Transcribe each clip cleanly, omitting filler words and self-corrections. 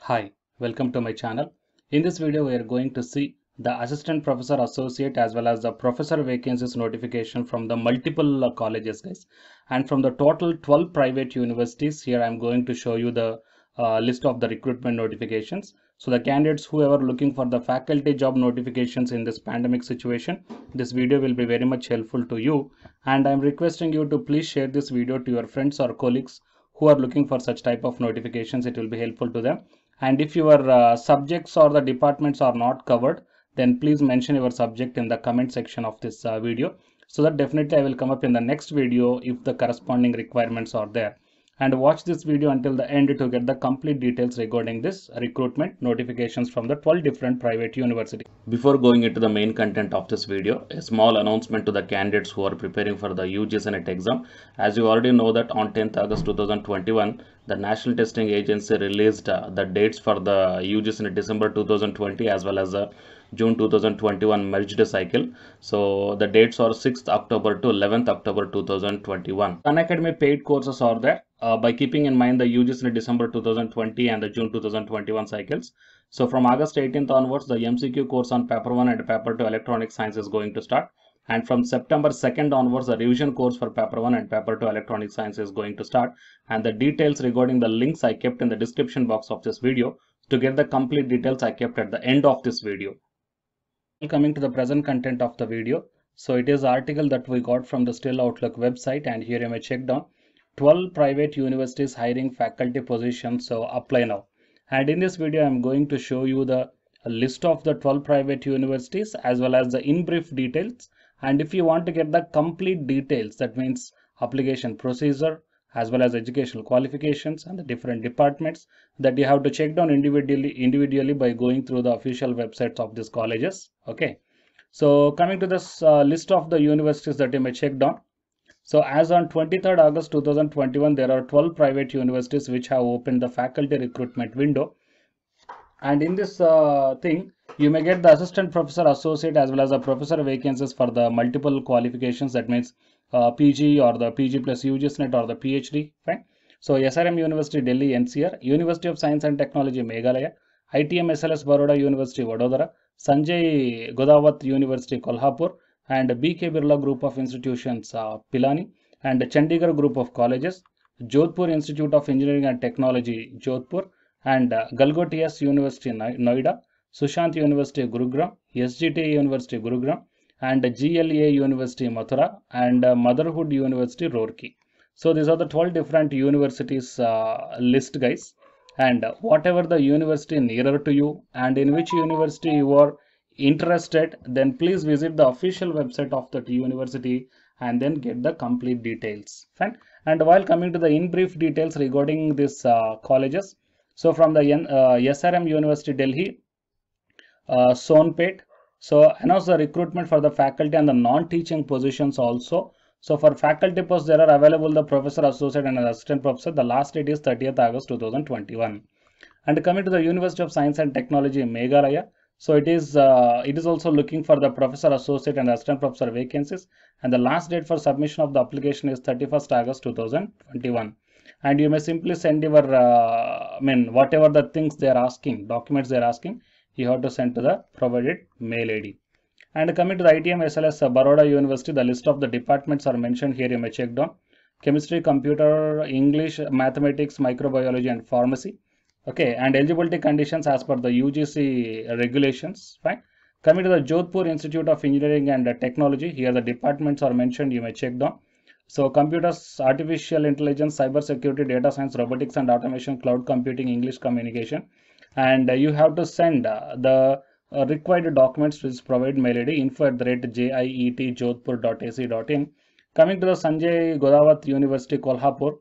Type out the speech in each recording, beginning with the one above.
Hi, welcome to my channel. In this video, we are going to see the Assistant Professor Associate as well as the Professor Vacancies notification from the multiple colleges, guys. And from the total 12 private universities, here I am going to show you the list of the recruitment notifications. So the candidates who are looking for the faculty job notifications in this pandemic situation, this video will be very much helpful to you. And I am requesting you to please share this video to your friends or colleagues who are looking for such type of notifications. It will be helpful to them. And if your subjects or the departments are not covered, then please mention your subject in the comment section of this video, so that definitely I will come up in the next video if the corresponding requirements are there. And watch this video until the end to get the complete details regarding this recruitment notifications from the 12 different private universities. Before going into the main content of this video, a small announcement to the candidates who are preparing for the UGC NET exam. As you already know that on 10th August 2021, the National Testing Agency released the dates for the UGC NET December 2020 as well as the June 2021 merged cycle. So the dates are 6th October to 11th October 2021. Unacademy paid courses are there by keeping in mind the UGC NET December 2020 and the June 2021 cycles. So from August 18th onwards, the MCQ course on paper 1 and paper 2 electronic science is going to start. And from September 2nd onwards, the revision course for paper 1 and paper 2 electronic science is going to start. And the details regarding the links I kept in the description box of this video. To get the complete details I kept at the end of this video. Coming to the present content of the video. So it is article that we got from the Still Outlook website, and here you may check down 12 private universities hiring faculty positions, so apply now. And in this video I am going to show you the list of the 12 private universities as well as the in brief details. And if you want to get the complete details, that means application procedure as well as educational qualifications and the different departments, that you have to check down individually by going through the official websites of these colleges. Okay, so coming to this list of the universities that you may check down. So as on 23rd August 2021, there are 12 private universities which have opened the faculty recruitment window. And in this thing, you may get the assistant professor associate as well as the professor vacancies for the multiple qualifications. That means PG or the PG plus UGC NET or the PhD. Fine. So SRM University Delhi NCR, University of Science and Technology Meghalaya, ITM SLS Baroda University Vadodara, Sanjay Godawat University Kolhapur, and BK Birla Group of Institutions Pilani, and Chandigarh Group of Colleges, Jodhpur Institute of Engineering and Technology Jodhpur, and Galgotias University Noida, Sushant University Gurugram, SGT University Gurugram, and GLA University Mathura, and Motherhood University Roorkee. So these are the 12 different universities list, guys. And whatever the university nearer to you and in which university you are interested, then please visit the official website of that university and then get the complete details. Fine. And while coming to the in brief details regarding these colleges, so from the SRM University Delhi, Sonpet, so announce the recruitment for the faculty and the non-teaching positions also. So for faculty posts, there are available the professor, associate and assistant professor. The last date is 30th August 2021. And coming to the University of Science and Technology Meghalaya, so it is also looking for the professor, associate and assistant professor vacancies, and the last date for submission of the application is 31st August 2021. And you may simply send your whatever the things they are asking, documents they are asking, you have to send to the provided mail ID. And coming to the ITM SLS Baroda University, the list of the departments are mentioned here. You may check down: chemistry, computer, English, mathematics, microbiology, and pharmacy. Okay, and eligibility conditions as per the UGC regulations. Fine. Coming to the Jodhpur Institute of Engineering and Technology, here the departments are mentioned. You may check down. So computers, artificial intelligence, cyber security, data science, robotics and automation, cloud computing, English communication. And you have to send the required documents which provide mail ID info@jietjodhpur.ac.in. Coming to the Sanjay Godawat University Kolhapur,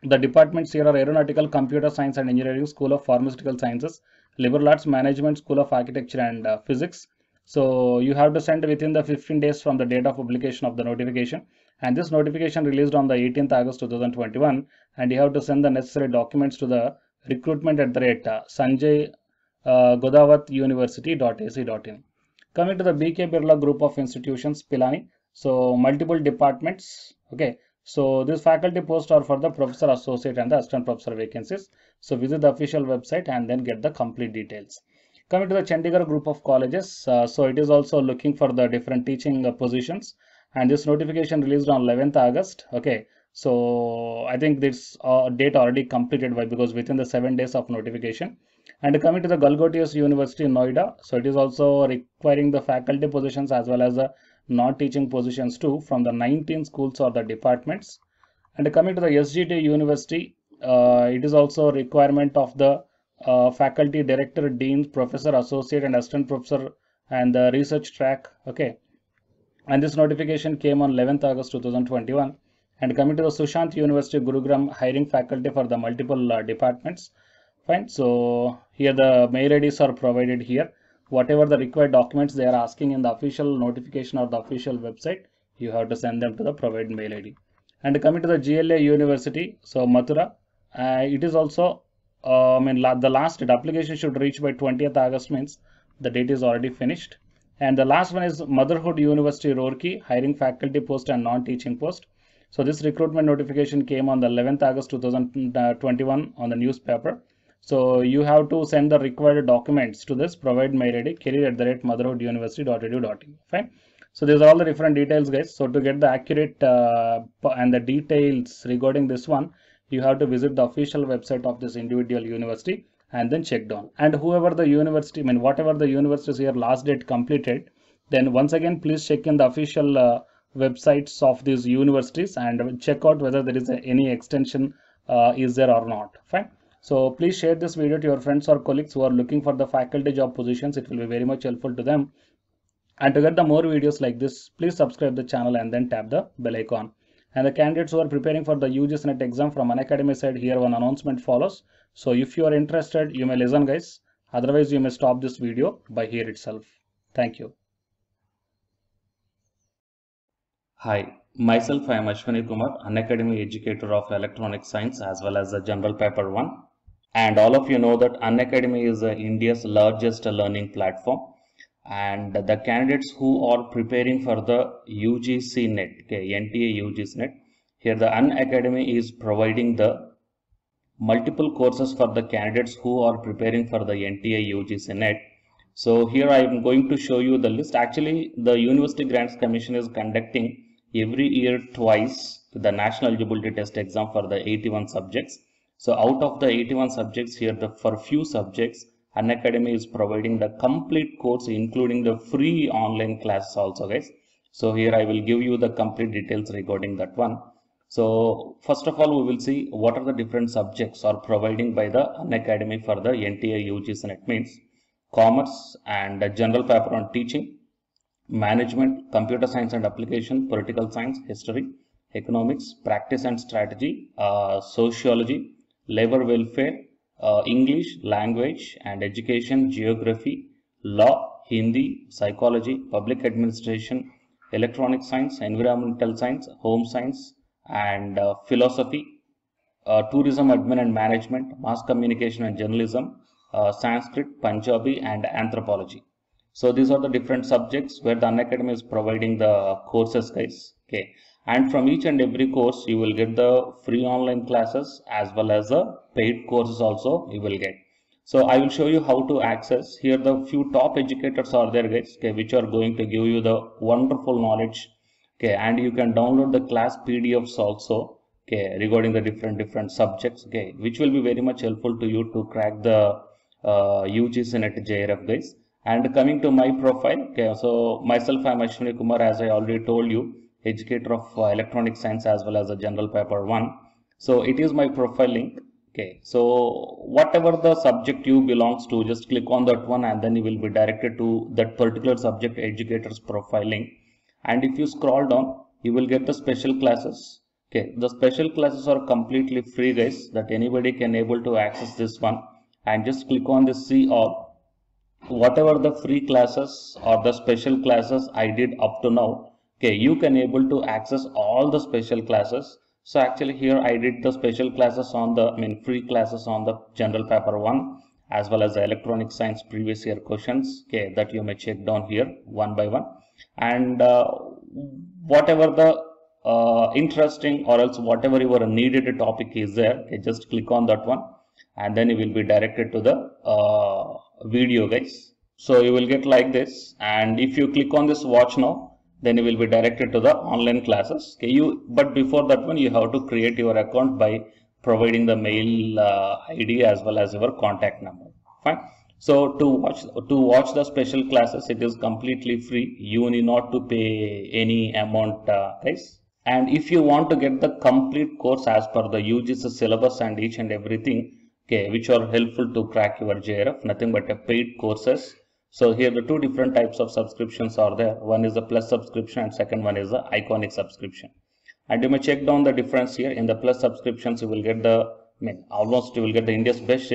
the departments here are Aeronautical, Computer Science and Engineering, School of Pharmaceutical Sciences, Liberal Arts, Management, School of Architecture and Physics. So you have to send within the 15 days from the date of publication of the notification. And this notification released on the 18th August 2021. And you have to send the necessary documents to the recruitment@Sanjay Godawat University.ac.in. Coming to the BK Birla Group of Institutions Pilani, so multiple departments. Okay, So these faculty posts are for the professor associate and the assistant professor vacancies. So visit the official website and then get the complete details. Coming to the Chandigarh group of colleges, so it is also looking for the different teaching positions, and this notification released on 11th August. Okay, so I think this date already completed because within the 7 days of notification. And coming to the Galgotius University in Noida, so it is also requiring the faculty positions as well as the non-teaching positions too from the 19 schools or the departments. And coming to the SGT University, it is also a requirement of the faculty, director, dean, professor, associate, and assistant professor, and the research track. Okay, and this notification came on 11th August 2021. And coming to the Sushant University, Gurugram, hiring faculty for the multiple departments. Fine. So here the mail IDs are provided here. Whatever the required documents they are asking in the official notification or the official website, you have to send them to the provided mail ID. And coming to the GLA University, so Mathura, it is also the last date application should reach by 20th August, means the date is already finished. And the last one is Motherhood University Roorkee, hiring faculty post and non-teaching post. So this recruitment notification came on the 11th August 2021 on the newspaper. So you have to send the required documents to this provide mail ID career@motherhooduniversity.edu.in. Fine. So these are all the different details, guys. So to get the accurate and the details regarding this one, you have to visit the official website of this individual university and then check down. And whoever the university, whatever the universities here last date completed, then once again please check in the official websites of these universities and check out whether there is any extension is there or not. Fine. So please share this video to your friends or colleagues who are looking for the faculty job positions. It will be very much helpful to them. And to get the more videos like this, please subscribe the channel and then tap the bell icon. And the candidates who are preparing for the UGC NET exam from Unacademy side, here one announcement follows. So if you are interested, you may listen, guys. Otherwise, you may stop this video by here itself. Thank you. Hi, myself I am Ashwani Kumar, Unacademy educator of Electronic Science as well as the General Paper 1. And all of you know that Unacademy is India's largest learning platform. And the candidates who are preparing for the UGC NET, okay, NTA UGC NET, here the Unacademy is providing the multiple courses for the candidates who are preparing for the NTA UGC NET. So here I am going to show you the list. Actually, the University Grants Commission is conducting every year twice the National Eligibility Test exam for the 81 subjects. So out of the 81 subjects here, for few subjects, Unacademy is providing the complete course including the free online classes also, guys. So here I will give you the complete details regarding that one. So first of all, we will see what are the different subjects are providing by the Unacademy for the NTA UGC NET, means commerce and general paper on teaching, management, computer science and application, political science, history, economics, practice and strategy, sociology, labor welfare, English, language and education, geography, law, Hindi, psychology, public administration, electronic science, environmental science, home science and philosophy, tourism, admin and management, mass communication and journalism, Sanskrit, Punjabi and anthropology. So these are the different subjects where the Unacademy is providing the courses, guys. Okay. And from each and every course, you will get the free online classes as well as the paid courses also you will get. So I will show you how to access. Here the few top educators are there, guys, okay, which are going to give you the wonderful knowledge. Okay, and you can download the class PDFs also, okay, regarding the different subjects, okay, which will be very much helpful to you to crack the UGC NET JRF, guys. And coming to my profile, okay, so myself I am Ashwani Kumar, as I already told you, educator of electronic science as well as a general paper 1. So it is my profile link. Okay, so whatever the subject you belongs to, just click on that one and then you will be directed to that particular subject educator's profile link. And if you scroll down, you will get the special classes. Okay, the special classes are completely free, guys, that anybody can able to access this one. And just click on the see all. Whatever the free classes or the special classes I did up to now, okay, you can able to access all the special classes. So actually here I did the special classes on the, free classes on the general paper 1 as well as the electronic science previous year questions, okay, that you may check down here one by one. And whatever the interesting or else whatever your needed topic is there, okay, just click on that one and then you will be directed to the video, guys. So you will get like this, and if you click on this watch now, then you will be directed to the online classes. Okay, but before that one, you have to create your account by providing the mail ID as well as your contact number. Fine. So to watch the special classes, it is completely free. You need not to pay any amount, guys. And if you want to get the complete course as per the UGC syllabus and each and everything, okay, which are helpful to crack your JRF, nothing but a paid courses. So here the two different types of subscriptions are there. One is the plus subscription and second one is the iconic subscription. And you may check down the difference here. In the plus subscriptions, you will get the, almost you will get the India's best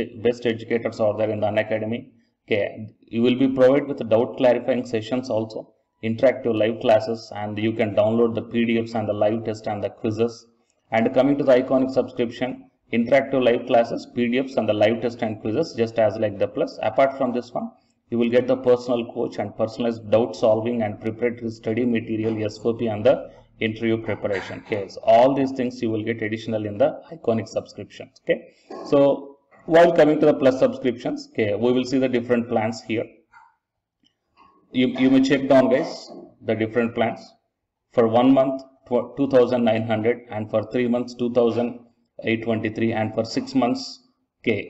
educators are there in the Unacademy. Okay, you will be provided with doubt clarifying sessions also, interactive live classes, and you can download the PDFs and the live test and the quizzes. And coming to the iconic subscription, interactive live classes, PDFs and the live test and quizzes, just as like the plus. Apart from this one, you will get the personal coach and personalized doubt solving and preparatory study material, SOP, and the interview preparation. Okay, so all these things you will get additional in the iconic subscriptions. Okay, so while coming to the plus subscriptions, okay, we will see the different plans here. You may check down, guys, the different plans. For 1 month 2,900, and for 3 months 2,823, and for 6 months, okay,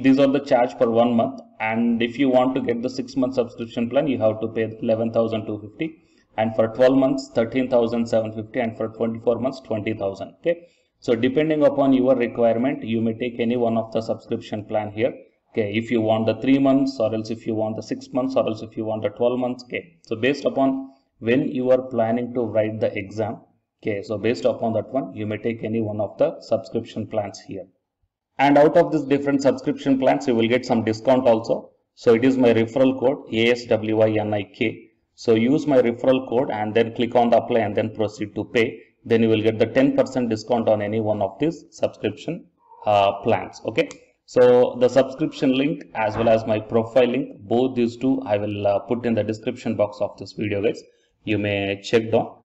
these are the charge for 1 month. And if you want to get the 6-month subscription plan, you have to pay 11,250, and for 12 months 13,750, and for 24 months 20,000. Okay, so depending upon your requirement, you may take any one of the subscription plan here. Okay, if you want the 3 months, or else if you want the 6 months, or else if you want the 12 months. Okay, so based upon when you are planning to write the exam, okay, so based upon that one, you may take any one of the subscription plans here. And out of this different subscription plans, you will get some discount also. So it is my referral code ASWYNIK. So use my referral code and then click on the apply and then proceed to pay. Then you will get the 10% discount on any one of these subscription plans. Okay. So the subscription link as well as my profile link, both these two I will put in the description box of this video, guys. You may check down.